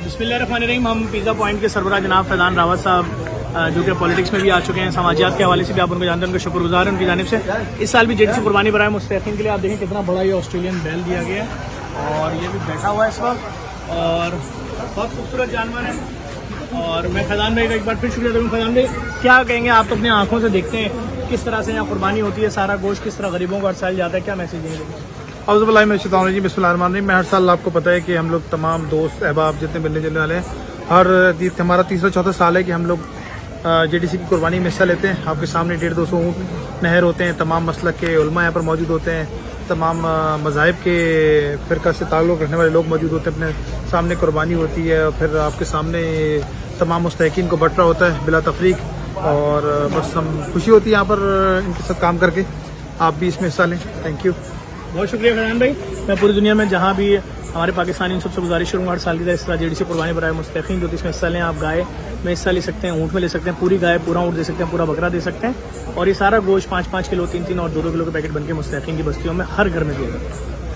बिस्मिल्लाहिर्रहमानिर्रहीम। हम pizza point के सरबराह जनाब फैज़ान रावत साहब जो कि पॉलिटिक्स में भी आ चुके हैं, समाजियात के हवाले से भी आप उनको जानते हैं, उनके शुक्रगुजार हैं उनकी जानिब से। इस साल भी जेडीसी कुर्बानी बराए मुस्तहक़ीन के लिए आप देखें कितना बड़ा ये ऑस्ट्रेलियन बैल दिया गया है और ये भी बैठा हुआ है इस वक्त और बहुत खूबसूरत जानवर है। और मैं फैज़ान भाई का एक बार फिर शुक्रिया करूँ। फैज़ान भाई क्या कहेंगे, आप तो अपनी आँखों से देखते हैं किस तरह से यहाँ कुर्बानी होती है, सारा गोश्त किस तरह गरीबों को अरसाया जाता है, क्या मैसेज देंगे? बिस्मिल्लाहिर्रहमानिर्रहीम। बिस्मिल्लाहिर्रहमानिर्रहीम। मैं हर साल आपको पता है कि हम लोग तमाम दोस्त अहबाब जितने मिलने जुलने वाले हैं, हमारा तीसरा चौथा साल है कि हम लोग जेडीसी की कुर्बानी में हिस्सा लेते हैं। आपके सामने 150-200 ऊँट नहर होते हैं, तमाम मसलक के उलमा यहाँ पर मौजूद होते हैं, तमाम मज़ाहिब के फ़िरक़ा से ताल्लुक़ रखने वाले लोग मौजूद होते हैं, अपने सामने कुर्बानी होती है और फिर आपके सामने तमाम मुस्तहक़ीन को बट रहा होता है बिला तफरीक। और बस हम खुशी होती है यहाँ पर इनके साथ काम करके। आप भी इसमें हिस्सा लें। थैंक यू, बहुत शुक्रिया फैज़ान भाई। मैं पूरी दुनिया में जहाँ भी हमारे पाकिस्तानी इन सबसे गुजारिश करूँगा हर साल की तरह इस तरह जेडीसी कुर्बानी बराए मुस्तहक़ीन जो कि इसमें हिस्सा लें। आप गाय में हिस्सा ले सकते हैं, ऊँट में ले सकते हैं, पूरी गाय पूरा ऊँट दे सकते हैं, पूरा बकरा दे सकते हैं और ये सारा गोश्त 5-5 किलो 3-3 और 2-2 किलो के पैकेट बन के मुस्तहक़ीन की बस्तियों में हर घर में दिया जाता है।